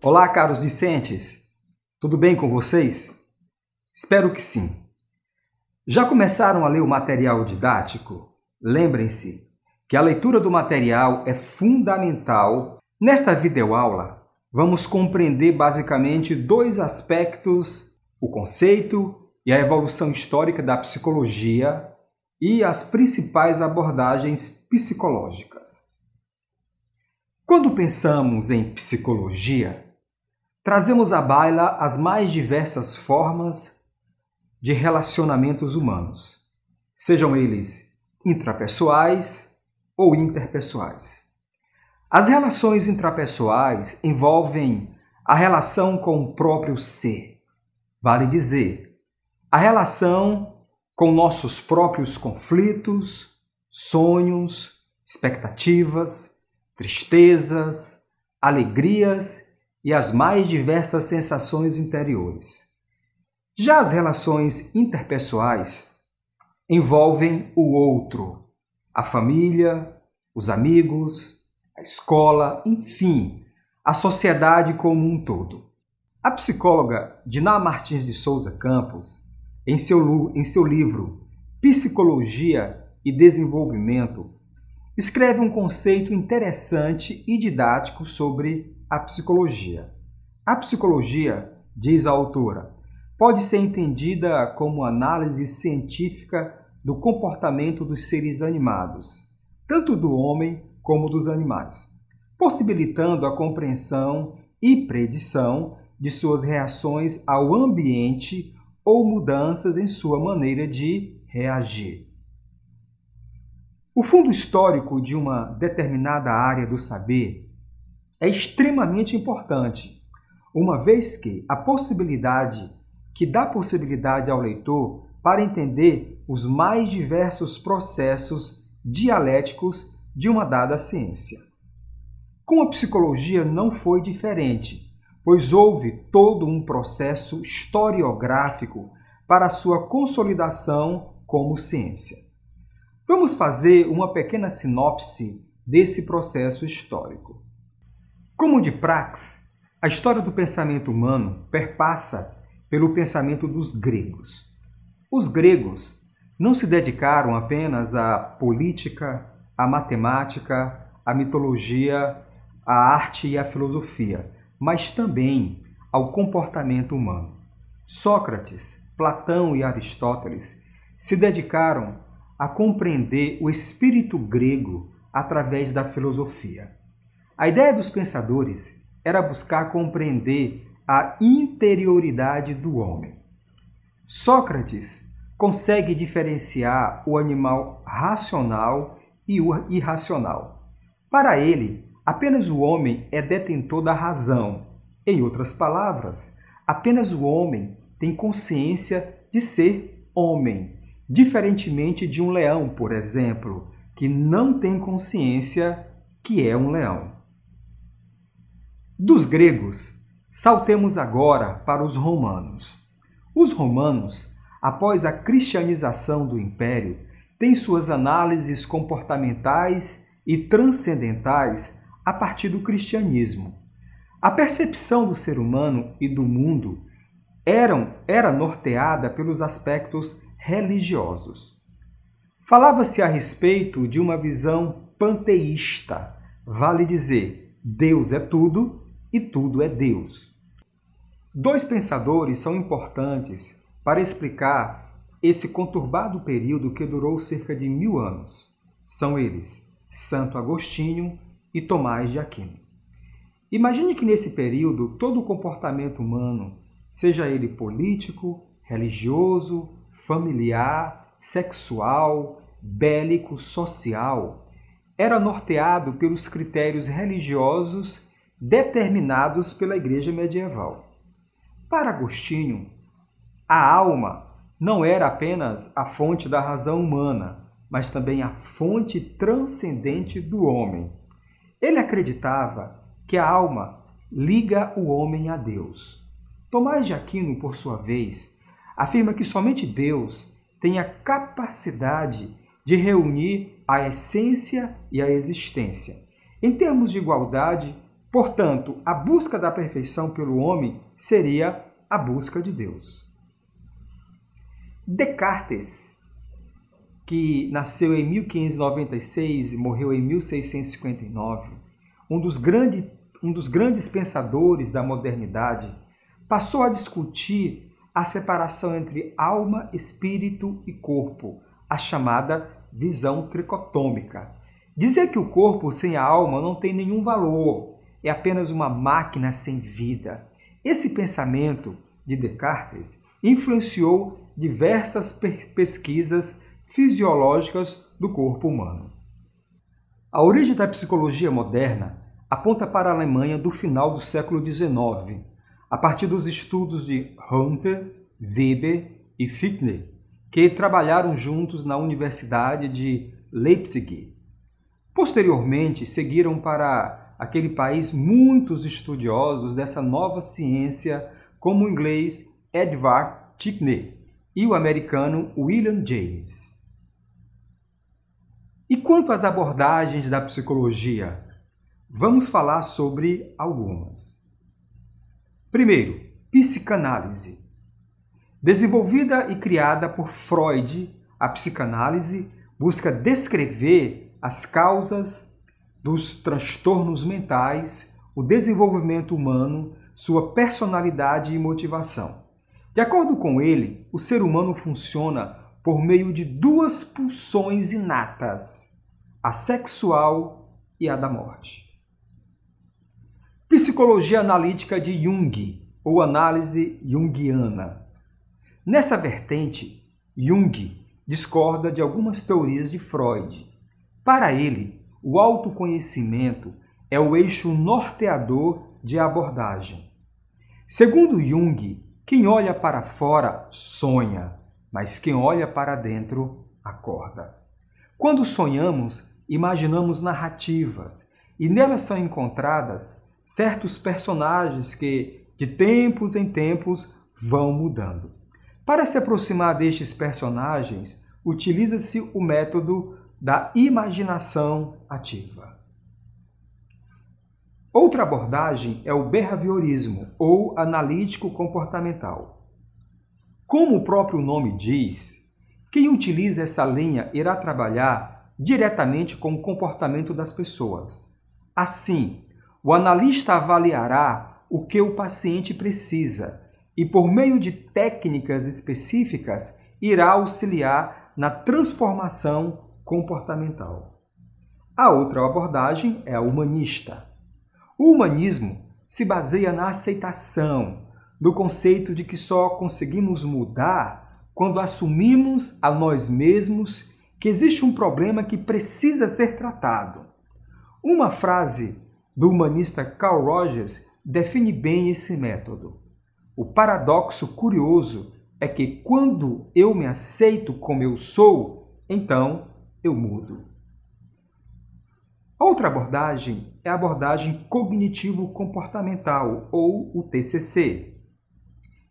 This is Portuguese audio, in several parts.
Olá, caros discentes! Tudo bem com vocês? Espero que sim. Já começaram a ler o material didático? Lembrem-se que a leitura do material é fundamental. Nesta videoaula, vamos compreender basicamente dois aspectos: o conceito e a evolução histórica da psicologia e as principais abordagens psicológicas. Quando pensamos em psicologia, trazemos à baila as mais diversas formas de relacionamentos humanos, sejam eles intrapessoais ou interpessoais. As relações intrapessoais envolvem a relação com o próprio ser, vale dizer, a relação com nossos próprios conflitos, sonhos, expectativas, tristezas, alegrias e as mais diversas sensações interiores. Já as relações interpessoais envolvem o outro, a família, os amigos, a escola, enfim, a sociedade como um todo. A psicóloga Diná Martins de Souza Campos, em seu livro Psicologia e Desenvolvimento, escreve um conceito interessante e didático sobre a psicologia. A psicologia, diz a autora, pode ser entendida como análise científica do comportamento dos seres animados, tanto do homem como dos animais, possibilitando a compreensão e predição de suas reações ao ambiente ou mudanças em sua maneira de reagir. O fundo histórico de uma determinada área do saber é extremamente importante, uma vez que dá possibilidade ao leitor para entender os mais diversos processos dialéticos de uma dada ciência. Com a psicologia não foi diferente, pois houve todo um processo historiográfico para a sua consolidação como ciência. Vamos fazer uma pequena sinopse desse processo histórico. Como de praxe, a história do pensamento humano perpassa pelo pensamento dos gregos. Os gregos não se dedicaram apenas à política, à matemática, à mitologia, à arte e à filosofia, mas também ao comportamento humano. Sócrates, Platão e Aristóteles se dedicaram a compreender o espírito grego através da filosofia. A ideia dos pensadores era buscar compreender a interioridade do homem. Sócrates consegue diferenciar o animal racional e o irracional. Para ele, apenas o homem é detentor da razão. Em outras palavras, apenas o homem tem consciência de ser homem, diferentemente de um leão, por exemplo, que não tem consciência que é um leão. Dos gregos, saltemos agora para os romanos. Os romanos, após a cristianização do império, têm suas análises comportamentais e transcendentais a partir do cristianismo. A percepção do ser humano e do mundo era norteada pelos aspectos religiosos. Falava-se a respeito de uma visão panteísta, vale dizer, Deus é tudo e tudo é Deus. Dois pensadores são importantes para explicar esse conturbado período que durou cerca de 1000 anos. São eles Santo Agostinho e Tomás de Aquino. Imagine que nesse período todo o comportamento humano, seja ele político, religioso, familiar, sexual, bélico, social, era norteado pelos critérios religiosos determinados pela Igreja medieval. Para Agostinho, a alma não era apenas a fonte da razão humana, mas também a fonte transcendente do homem. Ele acreditava que a alma liga o homem a Deus. Tomás de Aquino, por sua vez, afirma que somente Deus tem a capacidade de reunir a essência e a existência. Em termos de igualdade, portanto, a busca da perfeição pelo homem seria a busca de Deus. Descartes, que nasceu em 1596 e morreu em 1659, um dos grandes pensadores da modernidade, passou a discutir a separação entre alma, espírito e corpo, a chamada visão tricotômica. Dizia que o corpo sem a alma não tem nenhum valor, é apenas uma máquina sem vida. Esse pensamento de Descartes influenciou diversas pesquisas fisiológicas do corpo humano. A origem da psicologia moderna aponta para a Alemanha do final do século XIX, a partir dos estudos de Hunter, Weber e Fichte, que trabalharam juntos na Universidade de Leipzig. Posteriormente, seguiram para aquele país muitos estudiosos dessa nova ciência, como o inglês Edward Titchener e o americano William James. E quanto às abordagens da psicologia, vamos falar sobre algumas. Primeiro, psicanálise. Desenvolvida e criada por Freud, a psicanálise busca descrever as causas dos transtornos mentais, o desenvolvimento humano, sua personalidade e motivação. De acordo com ele, o ser humano funciona por meio de duas pulsões inatas, a sexual e a da morte. Psicologia analítica de Jung, ou análise junguiana. Nessa vertente, Jung discorda de algumas teorias de Freud. Para ele, o autoconhecimento é o eixo norteador de abordagem. Segundo Jung, quem olha para fora sonha, mas quem olha para dentro acorda. Quando sonhamos, imaginamos narrativas e nelas são encontradas certos personagens que, de tempos em tempos, vão mudando. Para se aproximar destes personagens, utiliza-se o método da imaginação ativa. Outra abordagem é o behaviorismo, ou analítico-comportamental. Como o próprio nome diz, quem utiliza essa linha irá trabalhar diretamente com o comportamento das pessoas. Assim, o analista avaliará o que o paciente precisa e, por meio de técnicas específicas, irá auxiliar na transformação comportamental. A outra abordagem é a humanista. O humanismo se baseia na aceitação, do conceito de que só conseguimos mudar quando assumimos a nós mesmos que existe um problema que precisa ser tratado. Uma frase do humanista Carl Rogers define bem esse método. O paradoxo curioso é que quando eu me aceito como eu sou, então eu mudo. Outra abordagem é a abordagem cognitivo-comportamental, ou o TCC.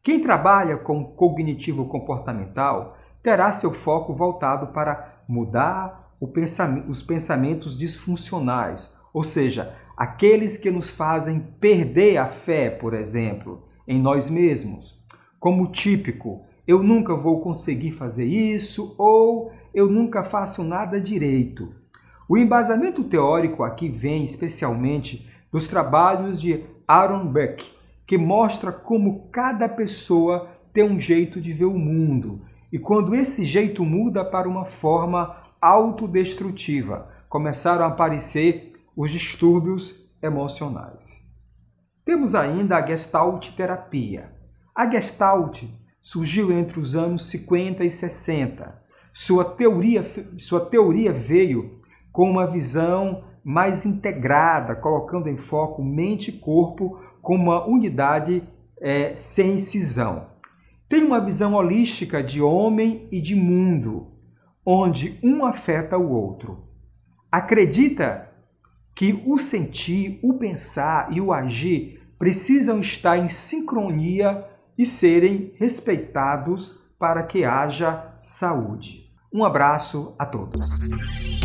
Quem trabalha com cognitivo-comportamental terá seu foco voltado para mudar os pensamentos disfuncionais, ou seja, aqueles que nos fazem perder a fé, por exemplo, em nós mesmos. Como o típico, eu nunca vou conseguir fazer isso, ou eu nunca faço nada direito. O embasamento teórico aqui vem especialmente dos trabalhos de Aaron Beck, que mostra como cada pessoa tem um jeito de ver o mundo, e quando esse jeito muda para uma forma autodestrutiva, começaram a aparecer os distúrbios emocionais. Temos ainda a Gestalt terapia. A Gestalt surgiu entre os anos 50 e 60. Sua teoria veio com uma visão mais integrada, colocando em foco mente e corpo como uma unidade sem cisão. Tem uma visão holística de homem e de mundo, onde um afeta o outro. Acredita que o sentir, o pensar e o agir precisam estar em sincronia e serem respeitados para que haja saúde. Um abraço a todos.